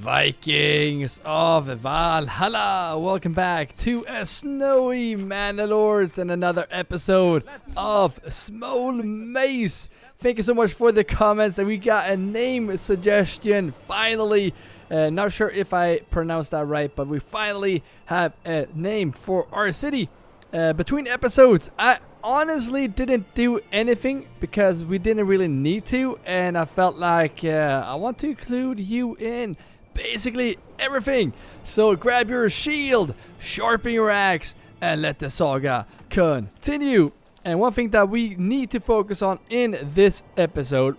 Vikings of Valhalla, welcome back to a snowy Manor and another episode of Small Maze. Thank you so much for the comments, and we got a name suggestion finally. Not sure if I pronounced that right, but we finally have a name for our city. Between episodes, I honestly didn't do anything because we didn't really need to, and I felt like I want to include you in basically everything. So grab your shield, sharpen your axe, and let the saga continue. And one thing that we need to focus on in this episode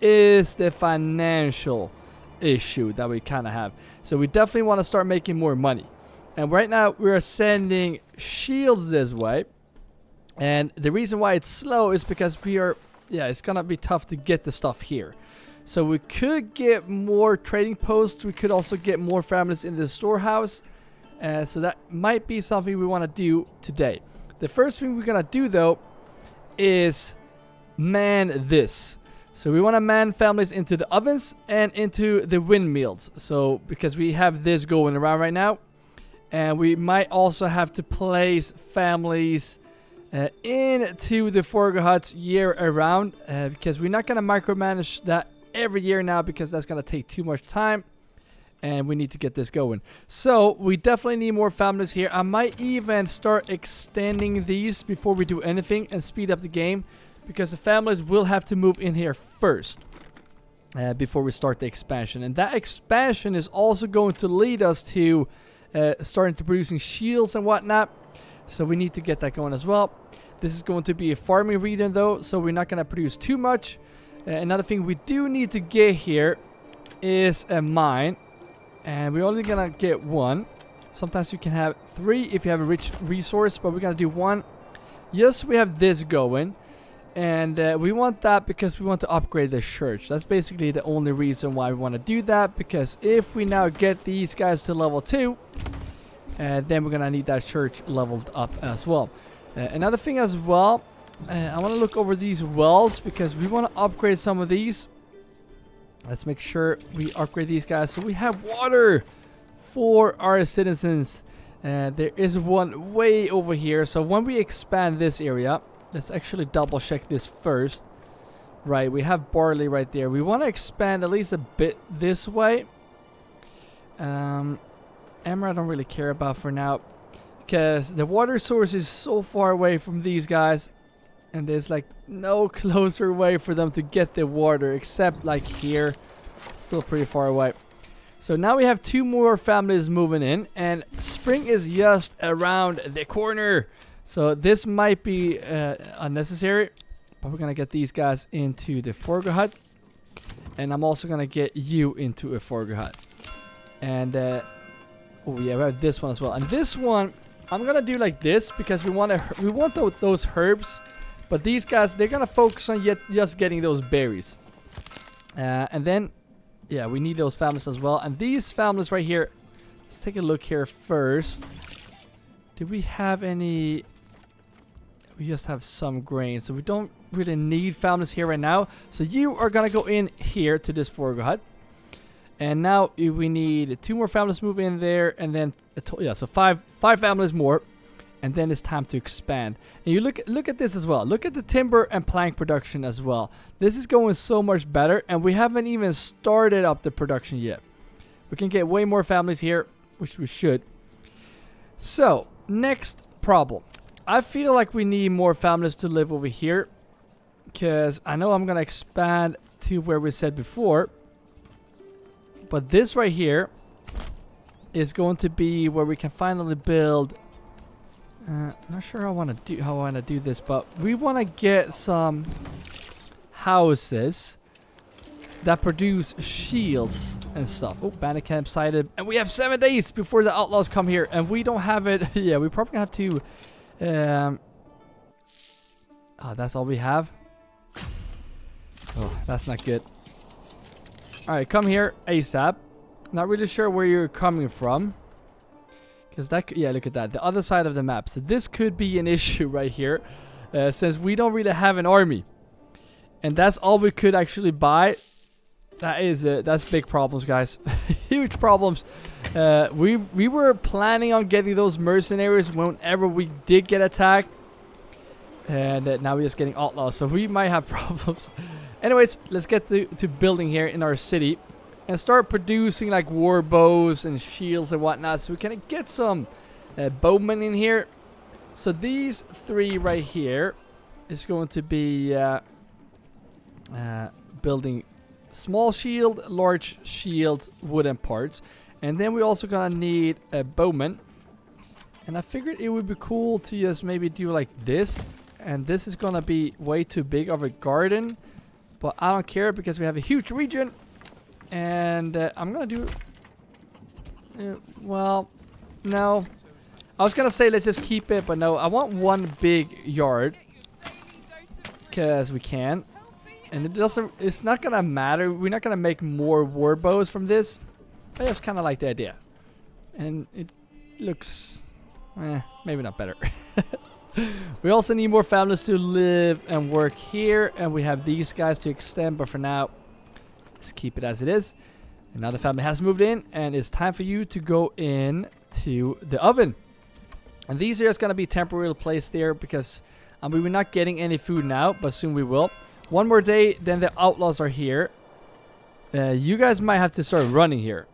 is the financial issue that we kind of have. So we definitely want to start making more money. And right now we are sending shields this way. And the reason why it's slow is because it's gonna be tough to get the stuff here. So we could get more trading posts. We could also get more families in the storehouse. So that might be something we want to do today. The first thing we're gonna do though is man this. So we want to man families into the ovens and into the windmills. So because we have this going around right now. And we might also have to place families into the Forgo huts year around, because we're not going to micromanage that every year now, because that's going to take too much time, and we need to get this going. So we definitely need more families here. I might even start extending these before we do anything and speed up the game, because the families will have to move in here first before we start the expansion. And that expansion is also going to lead us to starting to producing shields and whatnot. So we need to get that going as well. This is going to be a farming region though, so we're not going to produce too much. Another thing we do need to get here is a mine, and we're only going to get one. Sometimes you can have 3 if you have a rich resource, but we're going to do 1. Yes, we have this going, and we want that because we want to upgrade the church. That's basically the only reason why we want to do that, because if we now get these guys to level 2, then we're gonna need that church leveled up as well. Another thing as well, I want to look over these wells because we want to upgrade some of these. Let's make sure we upgrade these guys so we have water for our citizens. There is one way over here, so when we expand this area, let's actually double check this first. Right, we have barley right there. We want to expand at least a bit this way. Emmer I don't really care about for now, because the water source is so far away from these guys, and there's like no closer way for them to get the water except like here. Still pretty far away. So now we have 2 more families moving in, and spring is just around the corner. So this might be unnecessary, but we're gonna get these guys into the Forgo hut, and I'm also gonna get you into a Forgo hut. And oh yeah, we have this one as well. And this one, I'm gonna do like this because we want those herbs, but these guys, they're gonna focus on just getting those berries. And then, yeah, we need those families as well. And these families right here, let's take a look here first. Do we have any? We just have some grain, so we don't really need families here right now. So you are gonna go in here to this Forgo hut. And now we need 2 more families move in there, and then so five families more, and then it's time to expand. And you look at this as well. Look at the timber and plank production as well. This is going so much better, and we haven't even started up the production yet. We can get way more families here, which we should. So next problem, I feel like we need more families to live over here, because I know I'm gonna expand to where we said before. But this right here is going to be where we can finally build. Not sure how I want to do this, but we want to get some houses that produce shields and stuff. Oh, Bandit camp sighted, and we have 7 days before the Outlaws come here, and we don't have it. Yeah, we probably have to. Oh, that's all we have. Oh, that's not good. Alright, come here ASAP. Not really sure where you're coming from, because yeah, look at that, the other side of the map. So this could be an issue right here, since we don't really have an army, and that's all we could actually buy That's big problems, guys. Huge problems. We were planning on getting those mercenaries whenever we did get attacked, and now we're just getting outlaws, so we might have problems. Anyways, let's get to building here in our city and start producing like war bows and shields and whatnot, so we can get some bowmen in here. So these 3 right here is going to be building small shield, large shield, wooden parts. And then we're also gonna need a bowman. And I figured it would be cool to just maybe do like this. And this is gonna be way too big of a garden. But I don't care because we have a huge region. And I'm gonna do... well, no. I was gonna say let's just keep it, but no. I want one big yard. Because we can. And it's not gonna matter. We're not gonna make more war bows from this. I just kind of like the idea. And it looks, maybe not better. We also need more families to live and work here. And we have these guys to extend. But for now, let's keep it as it is. Another family has moved in. And it's time for you to go in to the oven. And these are just gonna be temporarily placed there. Because we're not getting any food now. But soon we will. One more day, then the outlaws are here. You guys might have to start running here.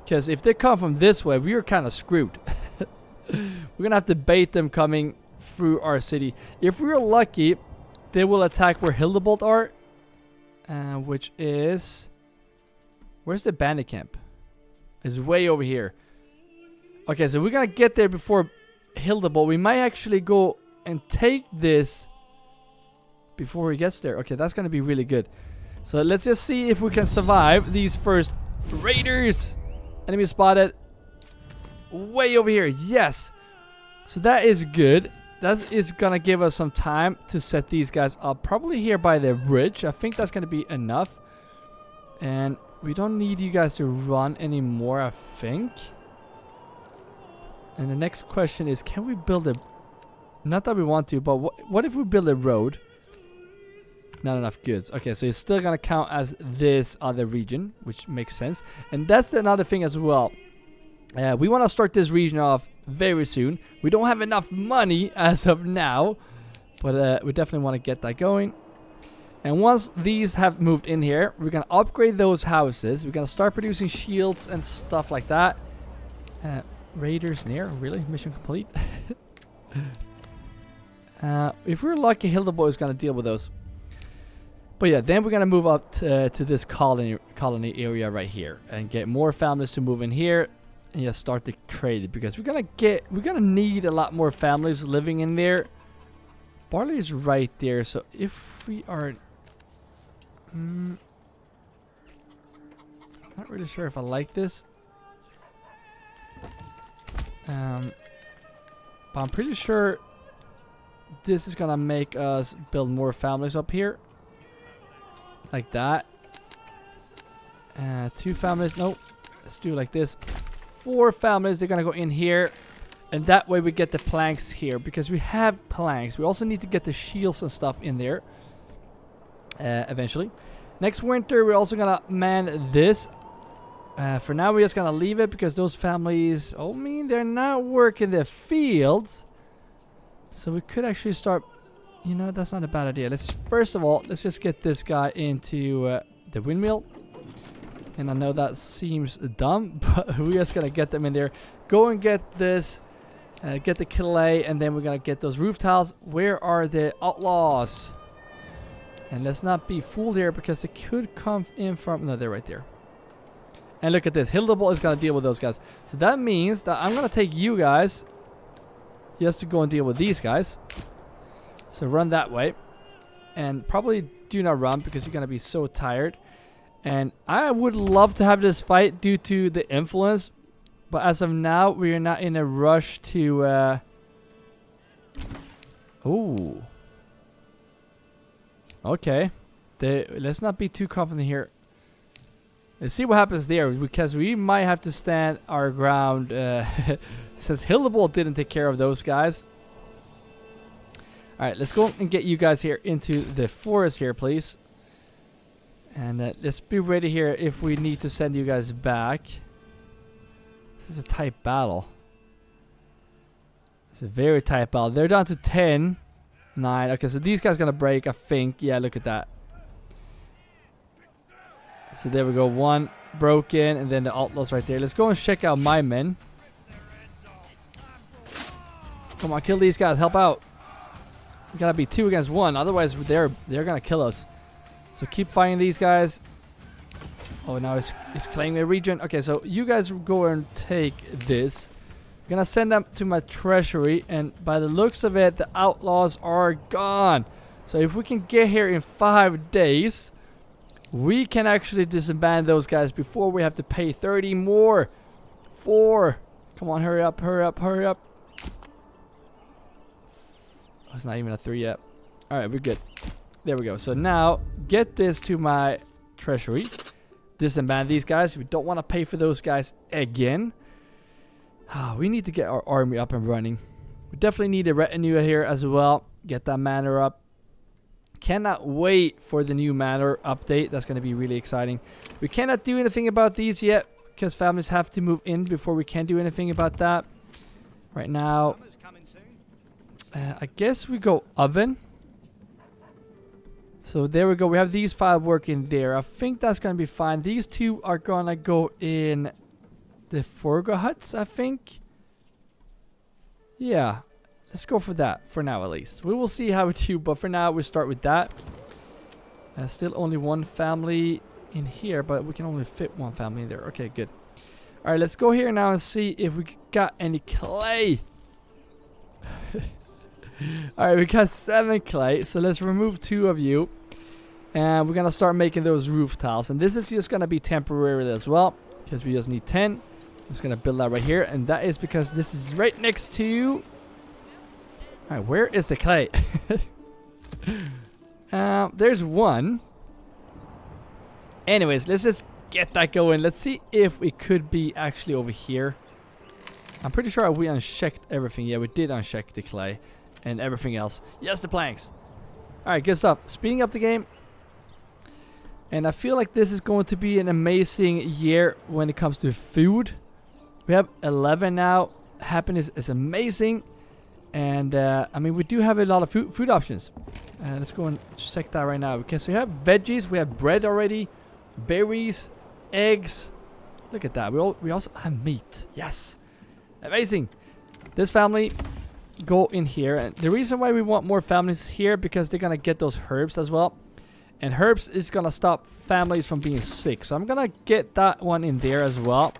Because if they come from this way, we are kind of screwed. We're going to have to bait them coming through our city. If we're lucky, they will attack where Hildebolt are. Which is... where's the bandit camp? It's way over here. Okay, so we're going to get there before Hildebolt. We might actually go and take this... before he gets there. Okay, that's going to be really good. So let's just see if we can survive these first raiders. Enemy spotted. Way over here. Yes. So that is good. That is going to give us some time to set these guys up. Probably here by the bridge. I think that's going to be enough. And we don't need you guys to run anymore, I think. And the next question is, can we build a... not that we want to, but what if we build a road? Not enough goods. Okay, so it's still gonna count as this other region, which makes sense. And that's another thing as well. We want to start this region off very soon. We don't have enough money as of now, but we definitely want to get that going. And once these have moved in here, we're gonna upgrade those houses. We're gonna start producing shields and stuff like that. Raiders near, really? Mission complete. If we're lucky, Hildebolt is gonna deal with those. But yeah, then we're gonna move up to this colony area right here and get more families to move in here and just start the trade, because we're gonna need a lot more families living in there. Barley is right there, so if we are not really sure if I like this. But I'm pretty sure this is gonna make us build more families up here. Like that. 2 families. Nope. Let's do it like this. 4 families. They're going to go in here. And that way we get the planks here. Because we have planks. We also need to get the shields and stuff in there. Eventually. Next winter we're also going to man this. For now we're just going to leave it. Because those families... oh, I mean, they're not working the fields. So we could actually start... you know, that's not a bad idea. First of all, let's just get this guy into the windmill. And I know that seems dumb, but we're just going to get them in there. Go and get this. Get the clay, and then we're going to get those roof tiles. Where are the outlaws? And let's not be fooled here, because they could come in from... no, they're right there. And look at this. Hildebolt is going to deal with those guys. So that means that I'm going to take you guys just to go and deal with these guys. So run that way. And probably do not run, because you're going to be so tired. And I would love to have this fight due to the influence. But as of now, we are not in a rush to... ooh. Okay. Let's not be too confident here. Let's see what happens there, because we might have to stand our ground. Since Hildebolt didn't take care of those guys. Alright, let's go and get you guys here into the forest here, please. And let's be ready here if we need to send you guys back. This is a tight battle. It's a very tight battle. They're down to 10. 9. Okay, so these guys gonna break, I think. Yeah, look at that. So there we go. 1 broken, and then the Outlaws right there. Let's go and check out my men. Come on, kill these guys. Help out. We gotta be 2 against 1. Otherwise, they're gonna kill us. So keep fighting these guys. Oh, now it's claiming a region. Okay, so you guys go and take this. I'm gonna send them to my treasury, and by the looks of it, the Outlaws are gone. So if we can get here in 5 days, we can actually disband those guys before we have to pay 30 more. 4. Come on, hurry up, hurry up, hurry up. Oh, it's not even a 3 yet. Alright, we're good. There we go. So now, get this to my treasury. Disband these guys. We don't want to pay for those guys again. We need to get our army up and running. We definitely need a retinue here as well. Get that Manor up. Cannot wait for the new Manor update. That's going to be really exciting. We cannot do anything about these yet because families have to move in before we can do anything about that. Right now, I guess we go oven. So there we go. We have these 5 working there. I think that's going to be fine. These 2 are going to go in the Forgo huts, I think. Yeah. Let's go for that for now, at least. We will see how we do, but for now, we'll start with that. Still only 1 family in here, but we can only fit 1 family in there. Okay, good. All right, let's go here now and see if we got any clay. All right, we got 7 clay, so let's remove 2 of you. And we're going to start making those roof tiles. And this is just going to be temporary as well, because we just need 10. I'm just going to build that right here, and that is because this is right next to... Alright, where is the clay? There's 1. Anyways, let's just get that going. Let's see if it could be actually over here. I'm pretty sure we unchecked everything. Yeah, we did uncheck the clay and everything else. Yes, the planks. Alright, good stuff. Speeding up the game. And I feel like this is going to be an amazing year when it comes to food. We have 11 now. Happiness is amazing. And, I mean, we do have a lot of food options. Let's go and check that right now. Okay, so we have veggies. We have bread already. Berries. Eggs. Look at that. We also have meat. Yes. Amazing. This family, go in here. And the reason why we want more families here, because they're going to get those herbs as well. And herbs is going to stop families from being sick. So I'm going to get that one in there as well.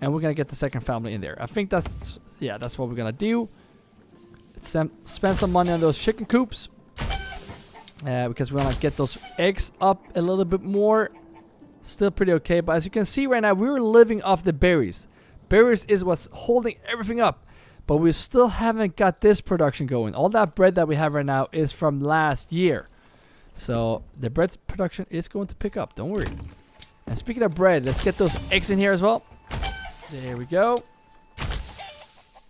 And we're going to get the second family in there. I think that's, yeah, that's what we're going to do. Spend some money on those chicken coops. Because we want to get those eggs up a little bit more. Still pretty okay. But as you can see right now, we're living off the berries. Berries is what's holding everything up. But we still haven't got this production going. All that bread that we have right now is from last year. So the bread production is going to pick up. Don't worry. And speaking of bread, let's get those eggs in here as well. There we go.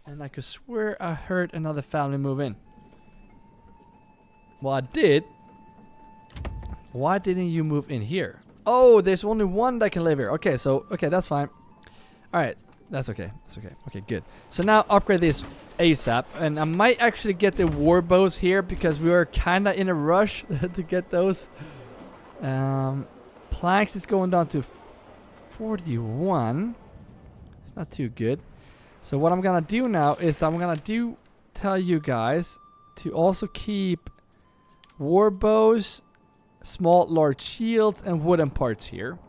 And I could swear I heard another family move in. Well, I did. Why didn't you move in here? Oh, there's only 1 that can live here. Okay, so, okay, that's fine. Alright, that's okay. That's okay. Okay, good. So now upgrade this ASAP. And I might actually get the war bows here because we are kind of in a rush to get those. Planks is going down to 41. It's not too good. So what I'm gonna do now is I'm gonna tell you guys to also keep war bows, small, large shields, and wooden parts here.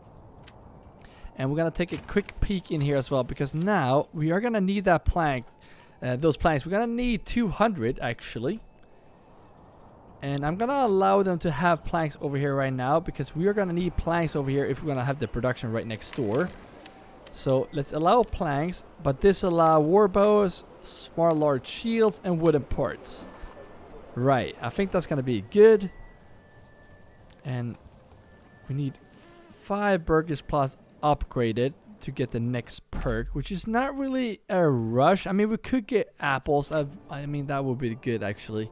And we're gonna take a quick peek in here as well because now we are gonna need that plank, those planks. We're gonna need 200 actually. And I'm gonna allow them to have planks over here right now because we are gonna need planks over here if we're gonna have the production right next door. So let's allow planks, but this allow war bows, small large shields, and wooden parts. Right, I think that's gonna be good. And we need 5 burgers plus upgraded to get the next perk, which is not really a rush. I mean, we could get apples. I mean, that would be good actually.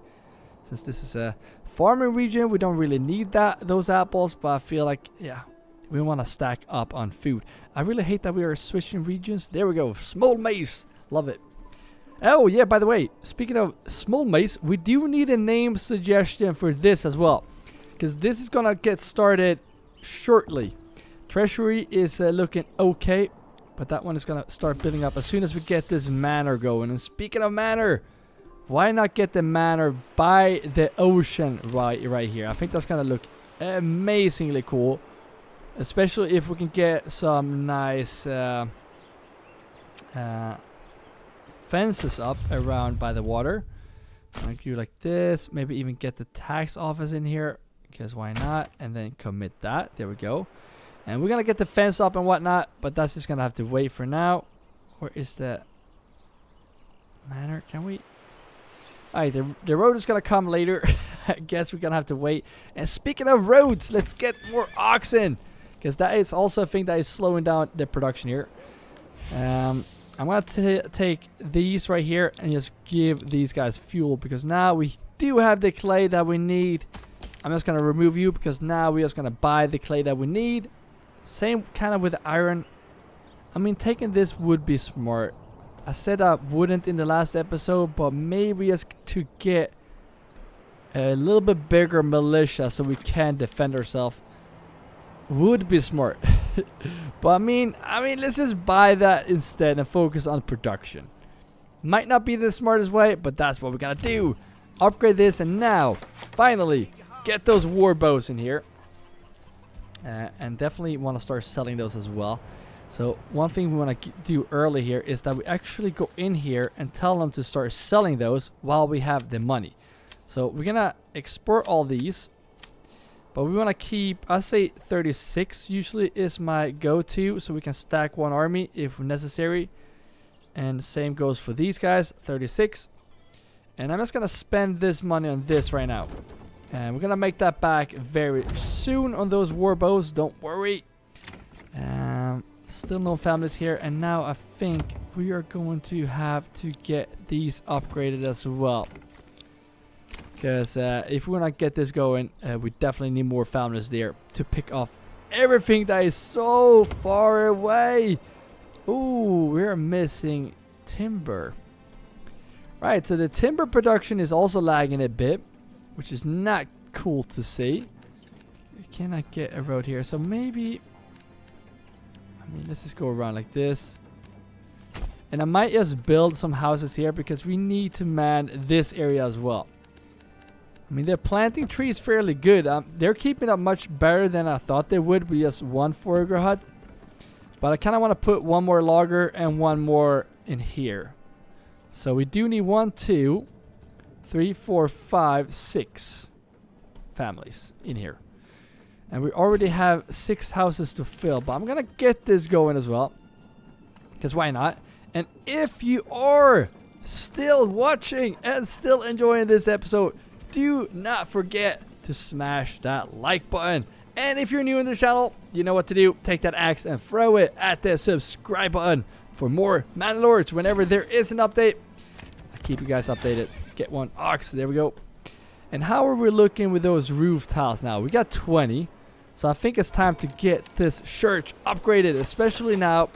Since this is a farming region, we don't really need those apples, but I feel like, yeah, we want to stack up on food. I really hate that we are switching regions. There we go. Small mace. Love it. Oh, yeah, by the way, speaking of small mace, we do need a name suggestion for this as well, because this is going to get started shortly. Treasury is looking okay, but that one is going to start building up as soon as we get this manor going. And speaking of manor, why not get the manor by the ocean right here? I think that's going to look amazingly cool, especially if we can get some nice fences up around by the water. Like do like this, maybe even get the tax office in here, because why not? And then commit that. There we go. And we're gonna get the fence up and whatnot, but that's just gonna have to wait for now. Where is the manor? Can we? Alright, the road is gonna come later. I guess we're gonna have to wait. And speaking of roads, let's get more oxen, because that is also a thing that is slowing down the production here. I'm going to take these right here and just give these guys fuel, because now we do have the clay that we need. I'm just going to remove you because now we're just going to buy the clay that we need. Same kind of with the iron. I mean, taking this would be smart. I said I wouldn't in the last episode, but maybe just to get a little bit bigger militia so we can defend ourselves would be smart. But I mean, let's just buy that instead and focus on production. Might not be the smartest way, but that's what we're gonna do. Upgrade this, and now finally get those war bows in here. And definitely want to start selling those as well. So one thing we want to do early here is that we actually go in here and tell them to start selling those while we have the money. So we're gonna export all these. But we want to keep, I say 36 usually is my go-to, so we can stack one army if necessary. And same goes for these guys, 36. And I'm just going to spend this money on this right now. And we're going to make that back very soon on those war bows, don't worry. Still no families here, and now I think we are going to have to get these upgraded as well. Because if we want to get this going, we definitely need more families there to pick off everything that is so far away. Ooh, we're missing timber. Right, so the timber production is also lagging a bit, which is not cool to see. Can I get a road here? So maybe, I mean, let's just go around like this. And I might just build some houses here because we need to man this area as well. I mean, they're planting trees fairly good. They're keeping up much better than I thought they would with just one forager hut. But I kind of want to put one more logger and one more in here. So we do need 1, 2, 3, 4, 5, 6 families in here. And we already have 6 houses to fill. But I'm going to get this going as well, because why not? And if you are still watching and still enjoying this episode, do not forget to smash that like button. And if you're new in the channel, you know what to do. Take that axe and throw it at the subscribe button for more Mandalores whenever there is an update. I keep you guys updated. Get one ox. There we go. And how are we looking with those roof tiles now? We got 20. So I think it's time to get this church upgraded, especially now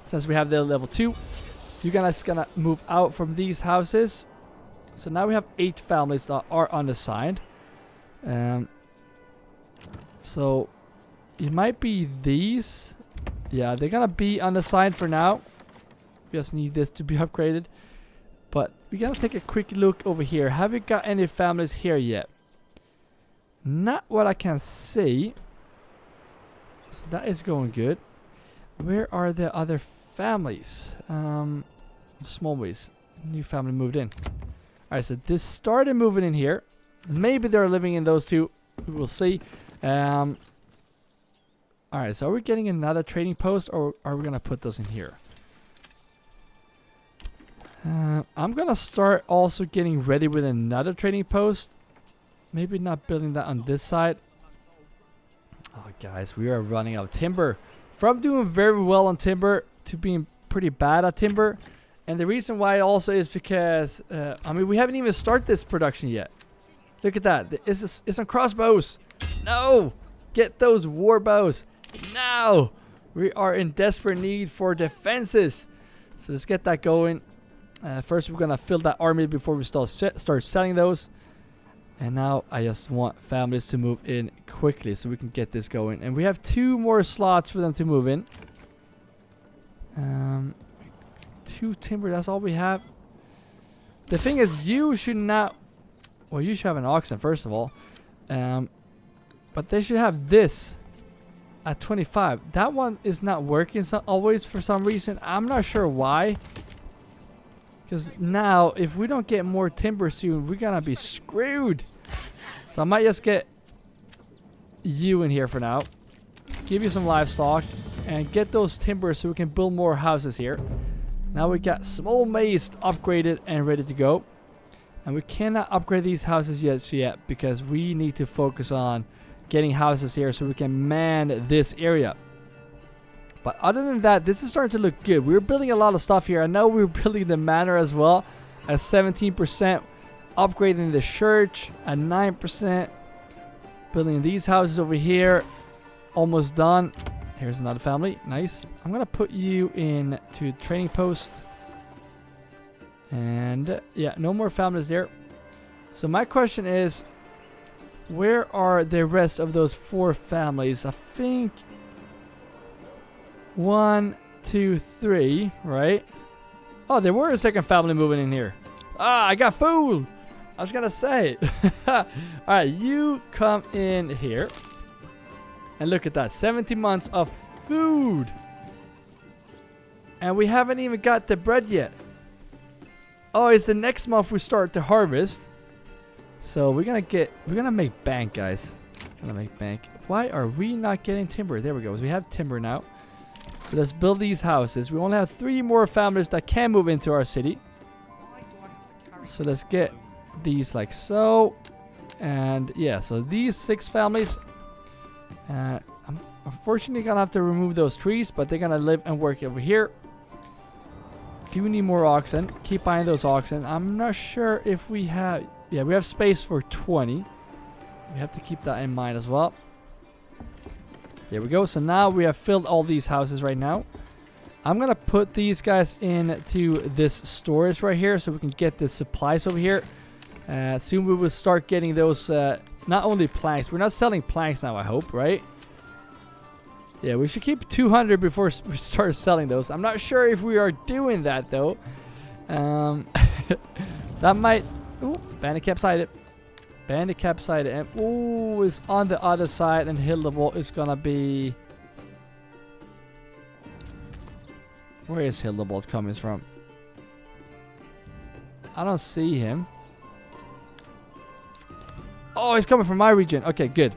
since we have the level 2. You guys gonna move out from these houses. So now we have 8 families that are unassigned. So it might be these. Yeah, they're gonna be unassigned for now. We just need this to be upgraded. But we gotta take a quick look over here. Have we got any families here yet? Not what I can see. So that is going good. Where are the other families? Small ways. New family moved in. Alright, so this started moving in here. Maybe they're living in those 2. We will see. Alright, so are we getting another trading post, or are we going to put those in here? I'm going to start also getting ready with another trading post. Maybe not building that on this side. Oh, guys, we are running out of timber. From doing very well on timber to being pretty bad at timber. And the reason why also is because, I mean, we haven't even started this production yet. Look at that. It's on crossbows. No. Get those war bows. Now. We are in desperate need for defenses. So let's get that going. First, we're going to fill that army before we start selling those. And now I just want families to move in quickly so we can get this going. And we have 2 more slots for them to move in. 2 timber, that's all we have. The thing is, you should not... Well, you should have an oxen, first of all. But they should have this at 25. That one is not working always for some reason. I'm not sure why. Because now, if we don't get more timber soon, we're going to be screwed. So I might just get you in here for now. Give you some livestock. And get those timbers so we can build more houses here. Now we got small maze upgraded and ready to go. And we cannot upgrade these houses yet because we need to focus on getting houses here so we can man this area. But other than that, this is starting to look good. We're building a lot of stuff here. I know we're building the manor as well at 17%. Upgrading the church at 9%. Building these houses over here. Almost done. Here's another family. Nice. I'm going to put you in to training post. And yeah, no more families there. So my question is, where are the rest of those 4 families? I think 1, 2, 3, right? Oh, there were a second family moving in here. Ah, I got fooled. I was gonna say. All right, you come in here. And look at that, 70 months of food. And we haven't even got the bread yet. Oh, it's the next month we start to harvest. So we're gonna make bank, guys. We're gonna make bank. Why are we not getting timber? There we go. So we have timber now. So let's build these houses. We only have 3 more families that can move into our city. So let's get these like so. And yeah, so these 6 families. I'm unfortunately gonna have to remove those trees, but they're gonna live and work over here. Do need more oxen. Keep buying those oxen. I'm not sure if we have... Yeah, we have space for 20. We have to keep that in mind as well. There we go. So now we have filled all these houses right now. I'm going to put these guys into this storage right here so we can get the supplies over here. Soon we will start getting those, not only planks. We're not selling planks now, I hope, right? Yeah, we should keep 200 before we start selling those. I'm not sure if we are doing that, though. That might... Ooh, Bandit capsided. Bandit capsided. And ooh, it's on the other side. And Hildebolt is going to be... Where is Hildebolt coming from? I don't see him. Oh, he's coming from my region. Okay, good.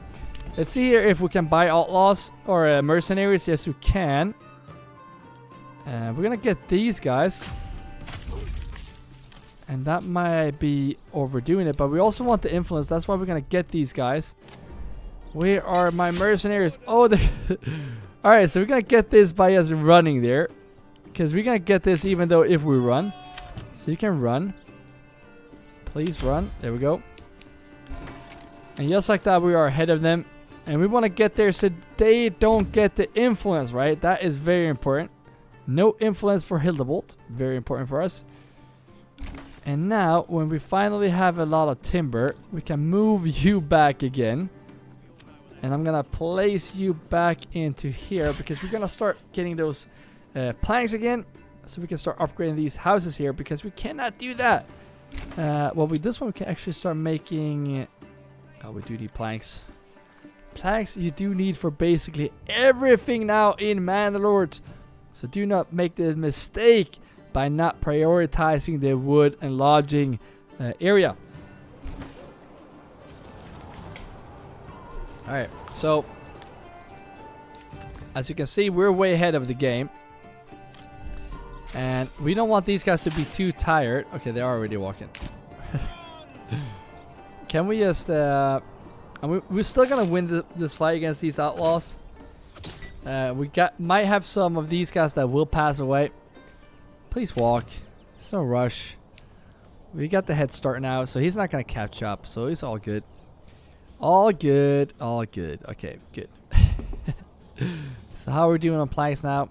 Let's see here if we can buy Outlaws or mercenaries. Yes, we can. We're going to get these guys. And that might be overdoing it. But we also want the influence. That's why we're going to get these guys. Where are my mercenaries? Oh, alright, so we're going to get this by us running there. Because we're going to get this even though if we run. So you can run. Please run. There we go. And just like that, we are ahead of them. And we want to get there so they don't get the influence, right? That is very important. No influence for Hildebolt. Very important for us. And now, when we finally have a lot of timber, we can move you back again. And I'm going to place you back into here because we're going to start getting those planks again. So we can start upgrading these houses here because we cannot do that. Well, with this one, we can actually start making... Oh, we do need planks. Planks you do need for basically everything now in Manor. So do not make the mistake by not prioritizing the wood and lodging area. Alright, so as you can see, we're way ahead of the game. And we don't want these guys to be too tired. Okay, they're already walking. Can we just... we're still going to win this fight against these outlaws. We might have some of these guys that will pass away. Please walk. There's no rush. We got the head start now, so he's not going to catch up. So it's all good. All good. All good. Okay, good. So how are we doing on planks now?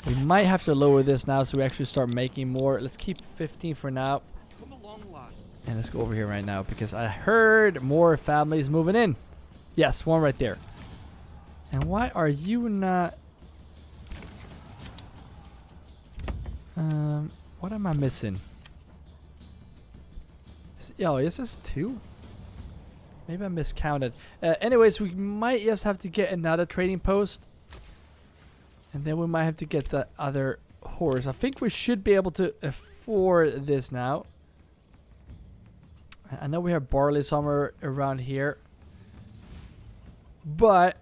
We might have to lower this now so we actually start making more. Let's keep 15 for now. And let's go over here right now because I heard more families moving in. Yes, one right there. And why are you not... what am I missing? Yo, is this 2? Maybe I miscounted. Anyways, we might just have to get another trading post. And then we might have to get the other horse. I think we should be able to afford this now. I know we have barley somewhere around here. But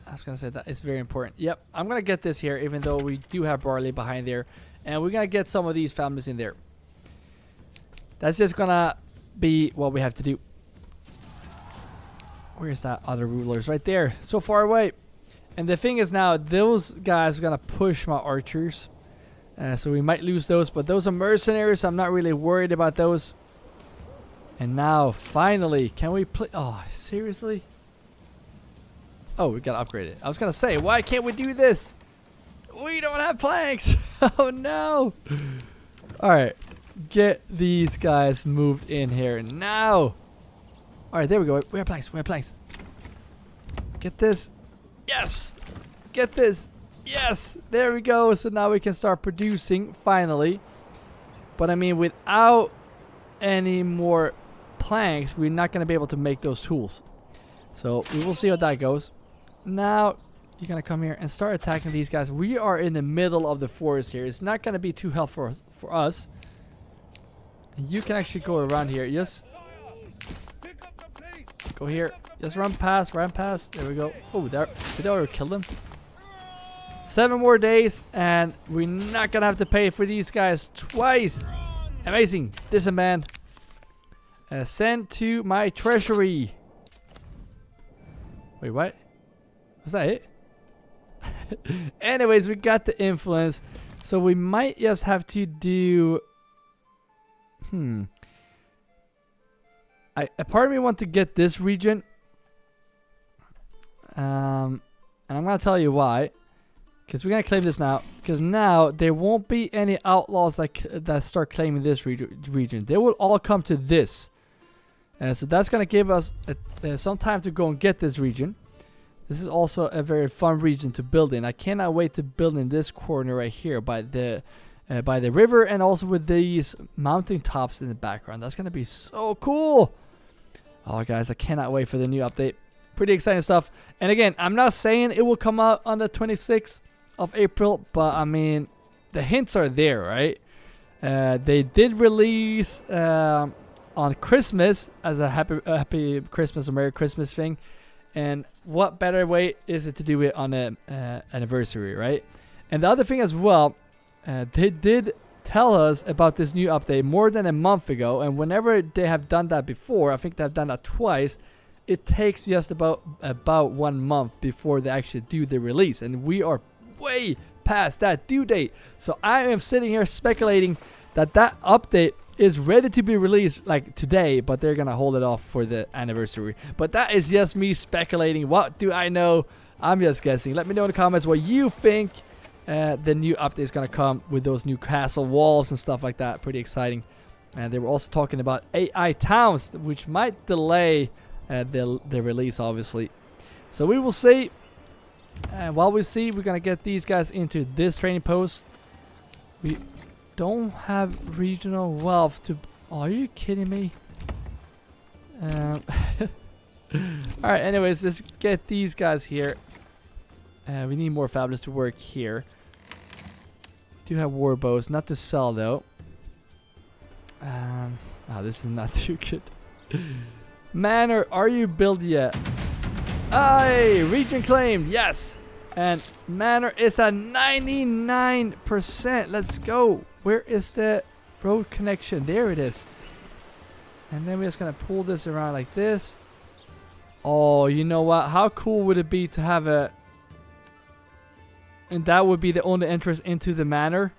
I was going to say that it's very important. Yep, I'm going to get this here even though we do have barley behind there. And we're going to get some of these families in there. That's just going to be what we have to do. Where's that other rulers? Right there. So far away. And the thing is now, those guys are going to push my archers. So we might lose those. But those are mercenaries. So I'm not really worried about those. And now, finally, can we play? Oh, seriously? Oh, we got to upgrade it. I was going to say, why can't we do this? We don't have planks. Oh, no. All right. Get these guys moved in here now. All right, there we go. We have planks. We have planks. Get this. Yes. Get this. Yes. There we go. So now we can start producing finally. But I mean, without any more planks, we're not going to be able to make those tools. So we will see how that goes. Now you're going to come here and start attacking these guys. We are in the middle of the forest here. It's not going to be too helpful for us. You can actually go around here. Just go here. Just run past. Run past. There we go. Oh, there. Did I already kill them? 7 more days, and we're not gonna have to pay for these guys twice. Amazing. Disband. Send to my treasury. Wait, what? Was that it? Anyways, we got the influence, so we might just have to do. A part of me want to get this region. And I'm going to tell you why. Because we're going to claim this now. Because now there won't be any outlaws that start claiming this region. They will all come to this. So that's going to give us some time to go and get this region. This is also a very fun region to build in. I cannot wait to build in this corner right here by the river, and also with these mountain tops in the background. That's going to be so cool. Oh, guys, I cannot wait for the new update. Pretty exciting stuff. And again, I'm not saying it will come out on the 26th of April, but I mean, the hints are there, right? They did release on Christmas as a happy Christmas or Merry Christmas thing. And what better way is it to do it on an anniversary, right? And the other thing as well, they did tell us about this new update more than a month ago, and whenever they have done that before, I think they've done that twice, it takes just about 1 month before they actually do the release, and we are way past that due date. So I am sitting here speculating that update is ready to be released like today, but they're gonna hold it off for the anniversary. But that is just me speculating. What do I know? I'm just guessing. Let me know in the comments what you think. The new update is going to come with those new castle walls and stuff like that. Pretty exciting. And they were also talking about AI towns, which might delay the release, obviously. So we will see. And while we see, we're going to get these guys into this training post. We don't have regional wealth to... Oh, are you kidding me? Alright, anyways, let's get these guys here. We need more fabulous to work here. Do have war bows, not to sell though. Oh, this is not too good. Manor, are you built yet? Aye, region claimed, yes. And Manor is at 99%. Let's go. Where is the road connection? There it is. And then we're just gonna pull this around like this. Oh, you know what? How cool would it be to have a... And that would be the only entrance into the manor.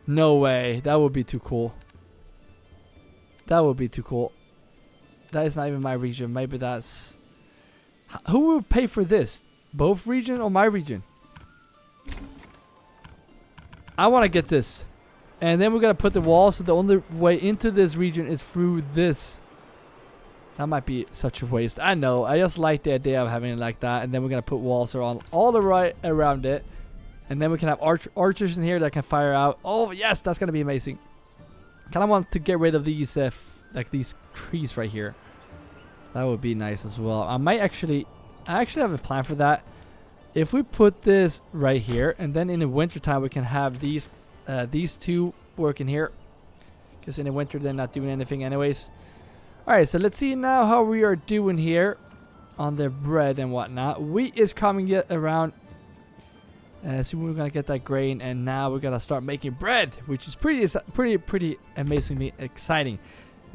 No way. That would be too cool. That would be too cool. That is not even my region. Maybe that's... Who will pay for this? Both region or my region? I want to get this. And then we're going to put the walls. So the only way into this region is through this. That might be such a waste. I know. I just like the idea of having it like that. And then we're going to put walls around all the right around it. And then we can have archers in here that can fire out. Oh, yes. That's going to be amazing. Kind of want to get rid of these, like these trees right here. That would be nice as well. I actually have a plan for that. If we put this right here, and then in the winter time we can have these two working here, because in the winter they're not doing anything anyways. All right, so let's see now how we are doing here on the bread and whatnot. Wheat is coming yet around. So we're gonna get that grain, and now we're gonna start making bread, which is pretty amazingly exciting.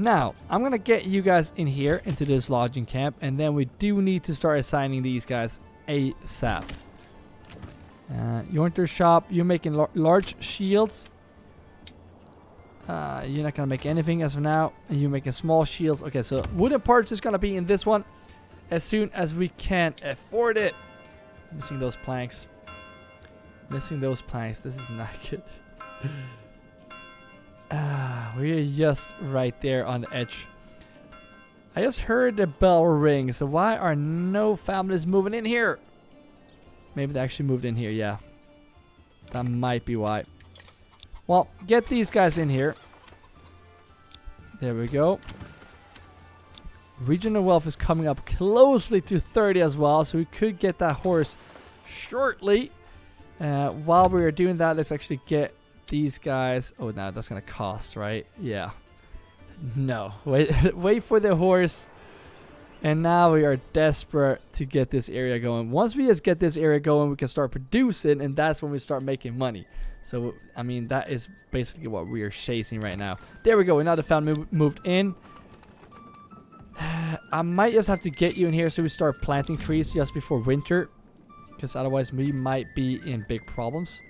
Now, I'm going to get you guys in here into this lodging camp, and then we do need to start assigning these guys ASAP. Your shop, you're making large shields. You're not going to make anything as of now, and you're making small shields. Okay, so wooden parts is going to be in this one as soon as we can afford it. Missing those planks. Missing those planks. This is not good. We're just right there on the edge. I just heard the bell ring. So why are no families moving in here? Maybe they actually moved in here. Yeah. That might be why. Well, get these guys in here. There we go. Regional wealth is coming up closely to 30 as well. So we could get that horse shortly. While we are doing that, let's actually get these guys. Oh, no, that's gonna cost, right? Yeah. No, wait for the horse. And now we are desperate to get this area going. Once we just get this area going, we can start producing, and that's when we start making money. So I mean, that is basically what we are chasing right now. There we go. Now the family moved in. I might just have to get you in here so we start planting trees just before winter, because otherwise we might be in big problems.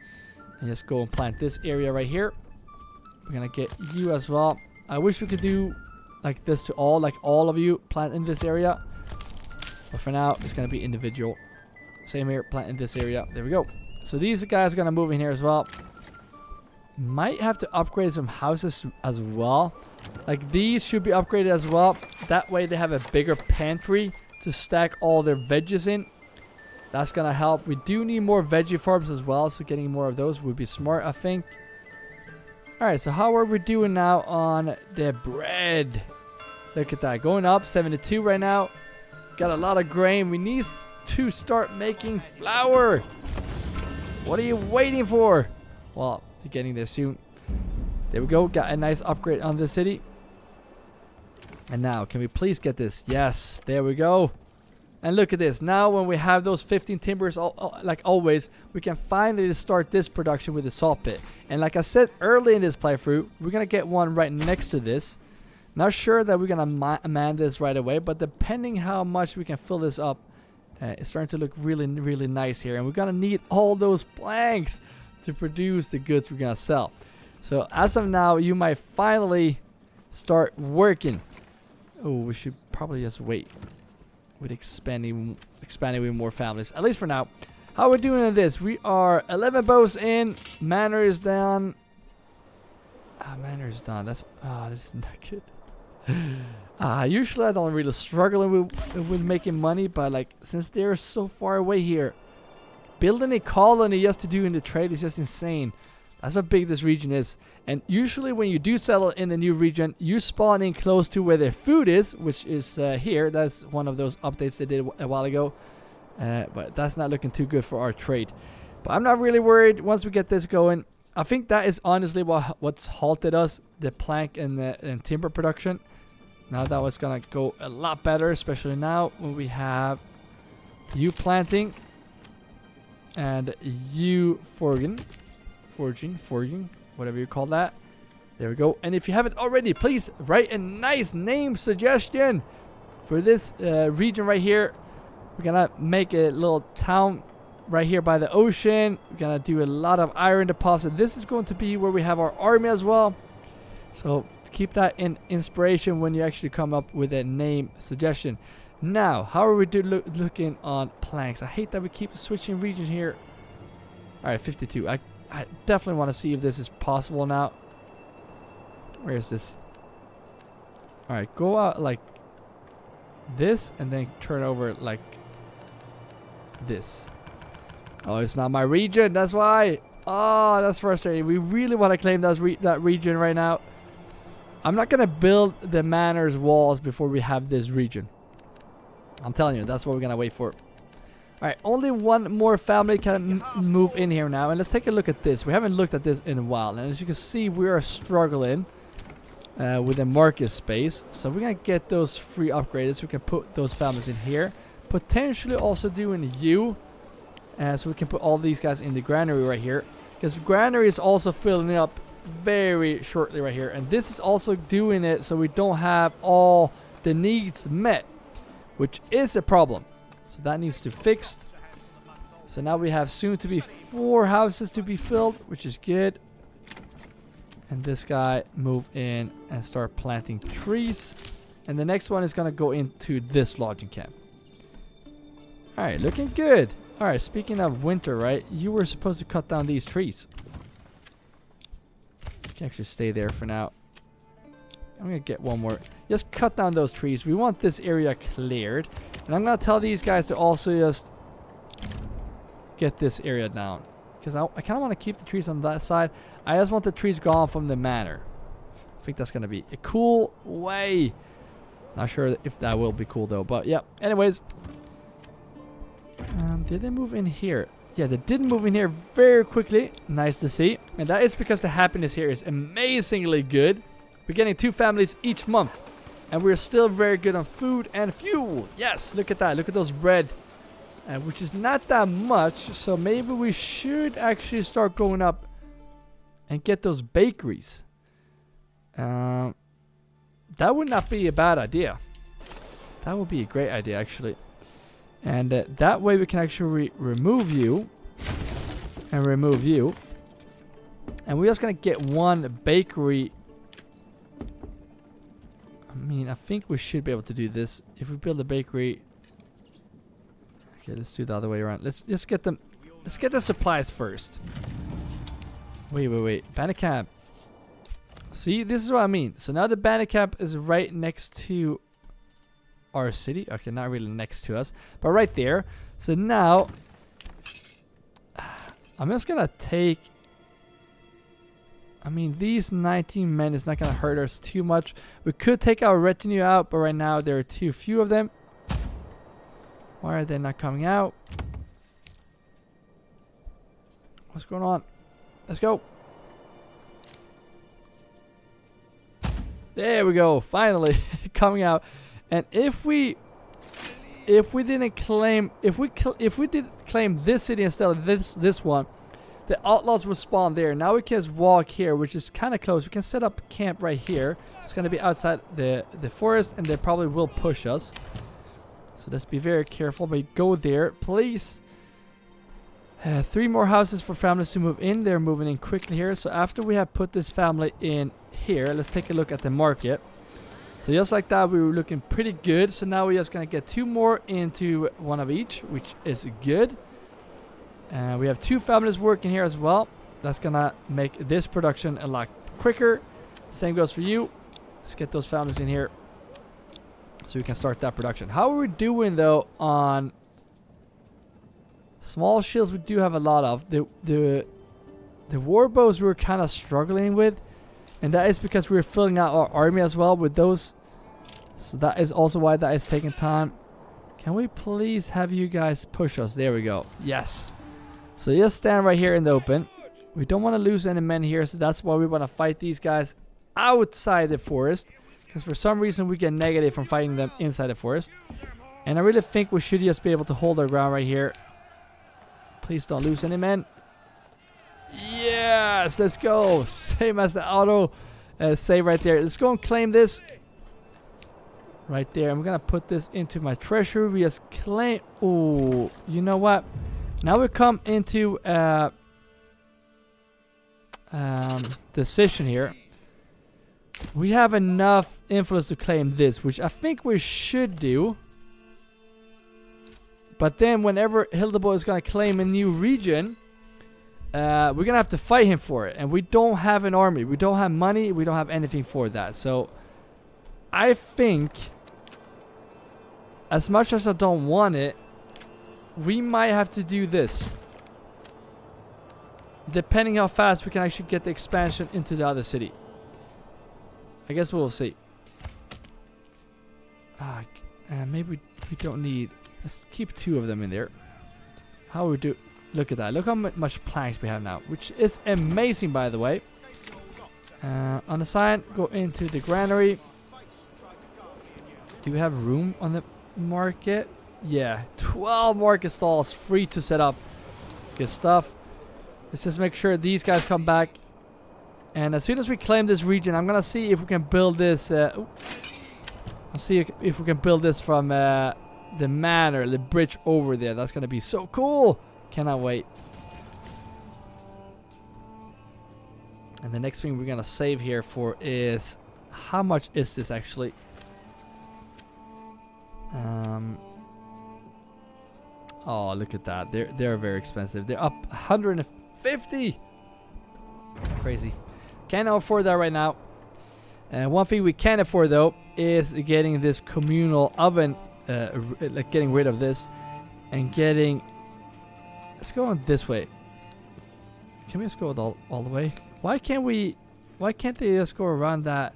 And just go and plant this area right here. We're gonna get you as well. I wish we could do like this to all, like all of you plant in this area. But for now, it's gonna be individual. Same here, plant in this area. There we go. So these guys are gonna move in here as well. Might have to upgrade some houses as well. Like these should be upgraded as well. That way they have a bigger pantry to stack all their veggies in. That's gonna help. We do need more veggie farms as well, so getting more of those would be smart, I think. Alright, so how are we doing now on the bread? Look at that, going up 72 right now. Got a lot of grain. We need to start making flour. What are you waiting for? Well, you're getting there soon. There we go, got a nice upgrade on this city. And now, can we please get this? Yes, there we go. And look at this. Now when we have those 15 timbers, like always, we can finally start this production with the salt pit. And like I said early in this playthrough, we're going to get one right next to this. Not sure that we're going to man this right away, but depending how much we can fill this up, it's starting to look really, really nice here. And we're going to need all those planks to produce the goods we're going to sell. So as of now, you might finally start working. Oh, we should probably just wait with expanding with more families, at least for now. How are we doing in this? We are 11 bows in. Manor is down. Manor is done. That's this is not good. Usually I don't really struggle with making money, but like since they're so far away here, building a colony just to do in the trade is just insane. That's how big this region is. And usually when you do settle in the new region, you spawn in close to where their food is, which is here. That's one of those updates they did a while ago. But that's not looking too good for our trade. But I'm not really worried once we get this going. I think that is honestly what's halted us, the plank and timber production. Now that was going to go a lot better, especially now when we have you planting and you forging, whatever you call that. There we go. And if you haven't already, please write a nice name suggestion for this region right here. We're gonna make a little town right here by the ocean. We're gonna do a lot of iron deposit. This is going to be where we have our army as well. So keep that in inspiration when you actually come up with a name suggestion. Now, how are we looking on planks? I hate that we keep switching region here. All right, 52. I definitely want to see if this is possible now. Where is this? All right, go out like this and then turn over like this. Oh, it's not my region. That's why. Oh, that's frustrating. We really want to claim that region right now. I'm not going to build the manor's walls before we have this region. I'm telling you, that's what we're going to wait for. Alright, only one more family can move in here now. And let's take a look at this. We haven't looked at this in a while. And as you can see, we are struggling with the market space. So we're going to get those free upgrades. We can put those families in here. Potentially also doing you. So we can put all these guys in the granary right here. Because granary is also filling up very shortly right here. And this is also doing it so we don't have all the needs met. Which is a problem. So that needs to be fixed. So now we have soon to be 4 houses to be filled, which is good. And this guy move in and start planting trees. And the next one is going to go into this lodging camp. Alright, looking good. Alright, speaking of winter, right? You were supposed to cut down these trees. You can actually stay there for now. I'm going to get one more. Just cut down those trees. We want this area cleared. And I'm going to tell these guys to also just get this area down. Because I kind of want to keep the trees on that side. I just want the trees gone from the manor. I think that's going to be a cool way. Not sure if that will be cool though. But yeah. Anyways. Did they move in here? Yeah, they did move in here very quickly. Nice to see. And that is because the happiness here is amazingly good. We're getting 2 families each month. And we're still very good on food and fuel. Yes, look at that. Look at those bread. Which is not that much. So maybe we should actually start going up and get those bakeries. That would not be a bad idea. That would be a great idea, actually. And that way we can actually remove you. And remove you. And we're just going to get one bakery. I mean, I think we should be able to do this. If we build a bakery. Okay, let's do the other way around. Let's just get them. Let's get the supplies first. Wait. Bandit camp. See, this is what I mean. So now the bandit camp is right next to our city. Okay, not really next to us, but right there. So now I'm just gonna take. I mean, these 19 men is not going to hurt us too much. We could take our retinue out, but right now there are too few of them. Why are they not coming out? What's going on? Let's go. There we go. Finally coming out. And if we didn't claim, if we did claim this city instead of this one, the outlaws will spawn there. Now we can just walk here, which is kind of close. We can set up camp right here. It's going to be outside the forest, and they probably will push us. So let's be very careful. But go there, please. 3 more houses for families to move in. They're moving in quickly here. So after we have put this family in here, let's take a look at the market. So just like that, we were looking pretty good. So now we're just going to get 2 more into one of each, which is good. We have 2 families working here as well. That's gonna make this production a lot quicker. Same goes for you. Let's get those families in here so we can start that production. How are we doing though on small shields? We do have a lot of the war bows we're kind of struggling with, and that is because we're filling out our army as well with those. So that is also why that is taking time. Can we please have you guys push us? There we go. Yes. So just stand right here in the open. We don't want to lose any men here, so that's why we want to fight these guys outside the forest. Because for some reason we get negative from fighting them inside the forest. And I really think we should just be able to hold our ground right here. Please don't lose any men. Yes, let's go. Same as the auto save right there. Let's go and claim this. Right there. I'm going to put this into my treasury. We just claim. Oh, you know what? Now we come into decision here. We have enough influence to claim this, which I think we should do. But then whenever Hildeboy is going to claim a new region, we're going to have to fight him for it. And we don't have an army. We don't have money. We don't have anything for that. So I think, as much as I don't want it, we might have to do this. Depending how fast we can actually get the expansion into the other city. I guess we'll see. Maybe we don't need... Let's keep 2 of them in there. How we do... Look at that. Look how much planks we have now. Which is amazing, by the way. On the side, go into the granary. Do we have room on the market? Yeah. 12 market stalls free to set up. Good stuff. Let's just make sure these guys come back. And as soon as we claim this region, I'm going to see if we can build this... I'll see if we can build this from the manor, the bridge over there. That's going to be so cool. Cannot wait. And the next thing we're going to save here for is... How much is this actually? Oh, look at that. They're very expensive. They're up 150. Crazy. Can't afford that right now. And one thing we can afford though is getting this communal oven, like getting rid of this and getting... Let's go on this way. Can we just go all the way? Why can't they just go around that?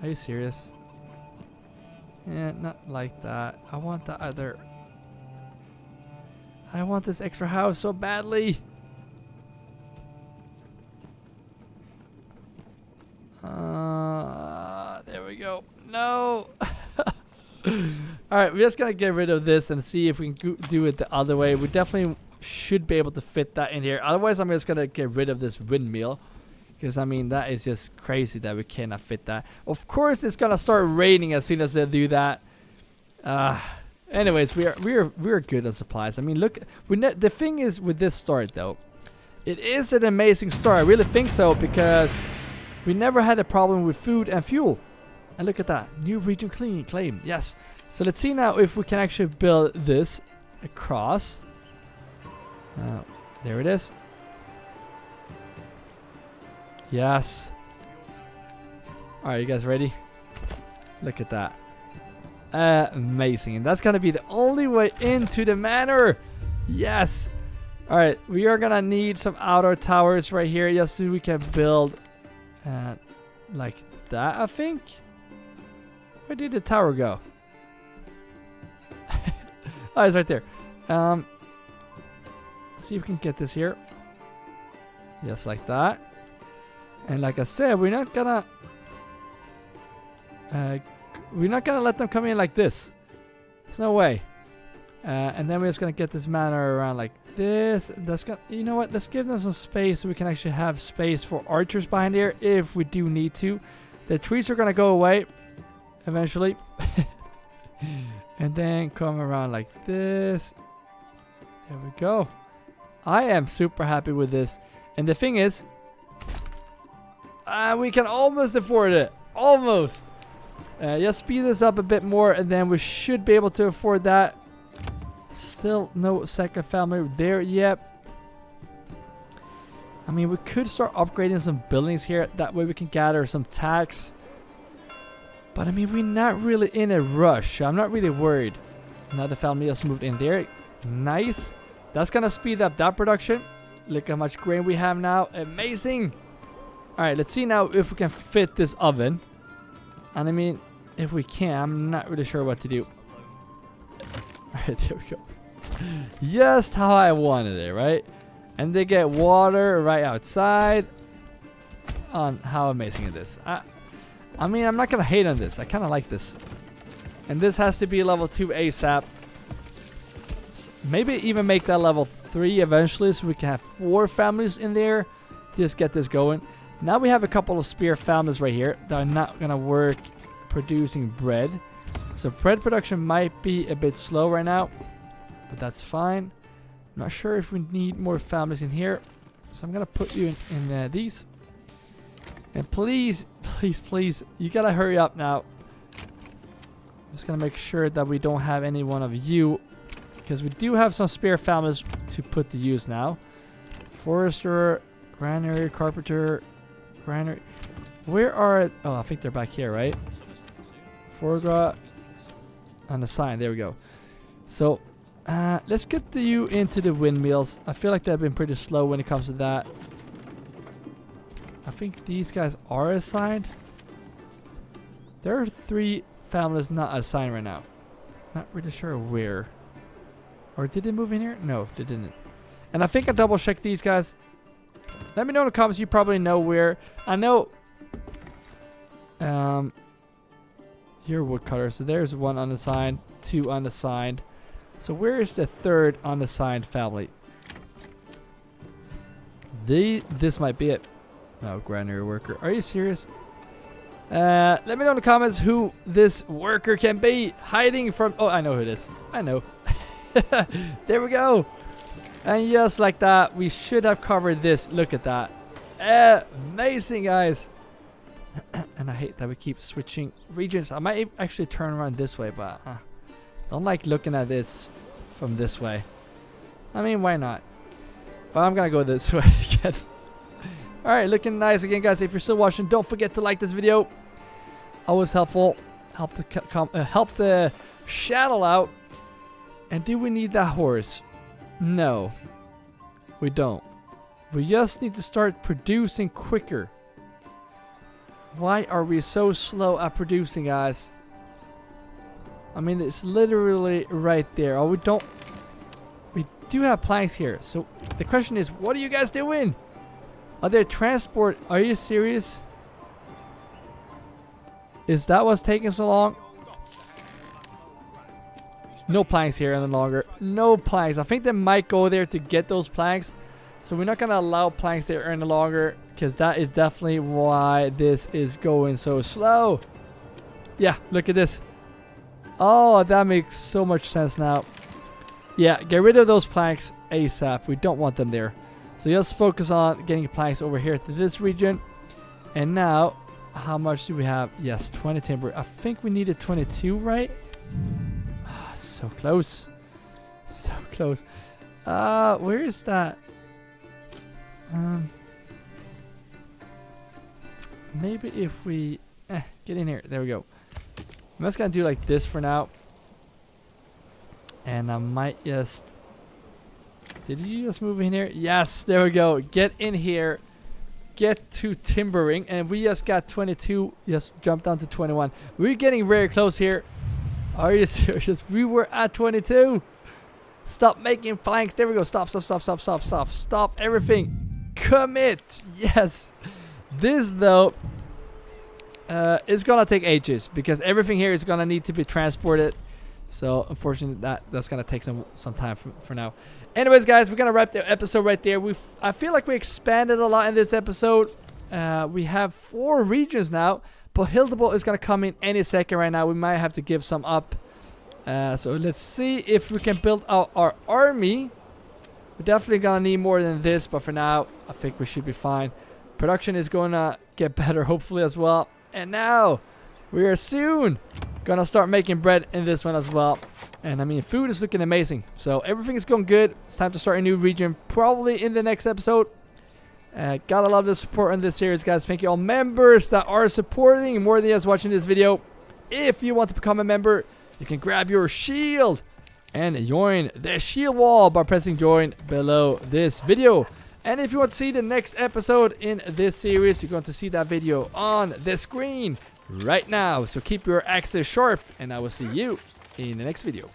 Are you serious? Yeah, not like that. I want the other... I want this extra house so badly. There we go. No. Alright, we're just gonna get rid of this and see if we can do it the other way. We definitely should be able to fit that in here. Otherwise, I'm just gonna get rid of this windmill. Because, I mean, that is just crazy that we cannot fit that. Of course, it's gonna start raining as soon as they do that. Anyways, we're good on supplies. I mean, look, the thing is with this start though, it is an amazing start. I really think so, because we never had a problem with food and fuel. And look at that, new region claim. Yes. So let's see now if we can actually build this across. There it is. Yes. All right, you guys ready? Look at that. Amazing. And that's gonna be the only way into the manor. Yes. All right, we are gonna need some outer towers right here just so we can build like that, I think. Where did the tower go? Oh, it's right there. See if we can get this here. Just like that. And like I said, we're not gonna let them come in like this. There's no way. And then we're just gonna get this manor around like this. That's gonna, you know what? Let's give them some space so we can actually have space for archers behind here if we do need to. The trees are gonna go away eventually. And then come around like this. There we go. I am super happy with this. And the thing is, we can almost afford it. Almost. Just speed this up a bit more and then we should be able to afford that. Still no second family there yet. I mean, we could start upgrading some buildings here. That way we can gather some tax. But I mean, we're not really in a rush. I'm not really worried. Another family just moved in there. Nice. That's going to speed up that production. Look how much grain we have now. Amazing. Alright, let's see now if we can fit this oven. And I mean, if we can, I'm not really sure what to do. Alright, there we go. Just how I wanted it, right? And they get water right outside. On how amazing it is. I mean, I'm not going to hate on this. I kind of like this. And this has to be level 2 ASAP. Maybe even make that level 3 eventually so we can have 4 families in there to just get this going. Now we have a couple of spear families right here that are not going to work producing bread. So bread production might be a bit slow right now, but that's fine. not sure if we need more families in here. So I'm going to put you in these. And please, please, please, you got to hurry up now. I'm just going to make sure that we don't have any one of you. Because we do have some spare families to put to use now. Forester, granary, carpenter, granary. Where are... Oh, I think they're back here, right? Foreground on the sign. There we go. So, let's get you into the windmills. I feel like they've been pretty slow when it comes to that. I think these guys are assigned. There are 3 families not assigned right now. Not really sure where. Or did they move in here? No, they didn't. And I think I double checked these guys. Let me know in the comments. You probably know where. I know. Here, woodcutter. So there's 1 unassigned, 2 unassigned. So where is the 3rd unassigned family? This might be it. No, granary worker. Are you serious? Let me know in the comments who this worker can be. Hiding from... Oh, I know who it is. I know. There we go. And just like that, we should have covered this. Look at that. Amazing, guys. And I hate that we keep switching regions. I might actually turn around this way, but don't like looking at this from this way. I mean, why not? But I'm gonna go this way again. Alright, looking nice again, guys. If you're still watching, don't forget to like this video. Always helpful. Help the channel out. And do we need that horse? No. We don't. We just need to start producing quicker. Why are we so slow at producing, guys? I mean, it's literally right there. Oh, we do have planks here. So the question is, what are you guys doing? Are there transport? Are you serious? Is that what's taking so long? No planks here any longer. No planks. I think they might go there to get those planks. So we're not going to allow planks there any longer. Because that is definitely why this is going so slow. Yeah, look at this. Oh, that makes so much sense now. Yeah, get rid of those planks ASAP. We don't want them there. So just focus on getting planks over here to this region. And now, how much do we have? Yes, 20 timber. I think we needed 22, right? Oh, so close. So close. Where is that? Maybe if we... get in here. There we go. I'm just going to do like this for now. And I might just... Did you just move in here? Yes, there we go. Get in here. Get to timbering. And we just got 22. Just jumped down to 21. We're getting very close here. Are you serious? We were at 22. Stop making planks. There we go. Stop, stop, stop, stop, stop, stop. Stop everything. Commit. Yes. This, though, is going to take ages. Because everything here is going to need to be transported. So, unfortunately, that's going to take some time for now. Anyways, guys, we're going to wrap the episode right there. I feel like we expanded a lot in this episode. We have 4 regions now. But Hildebald is going to come in any second right now. We might have to give some up. So, let's see if we can build out our army. We're definitely going to need more than this. But for now, I think we should be fine. Production is going to get better, hopefully, as well. And now, we are soon gonna start making bread in this one as well. And I mean, food is looking amazing. So everything is going good. It's time to start a new region, probably in the next episode. Gotta love the support on this series, guys. Thank you all members that are supporting more than just watching this video. If you want to become a member, you can grab your shield and join the shield wall by pressing join below this video. And if you want to see the next episode in this series, you're going to see that video on the screen right now. So keep your axes sharp, and I will see you in the next video.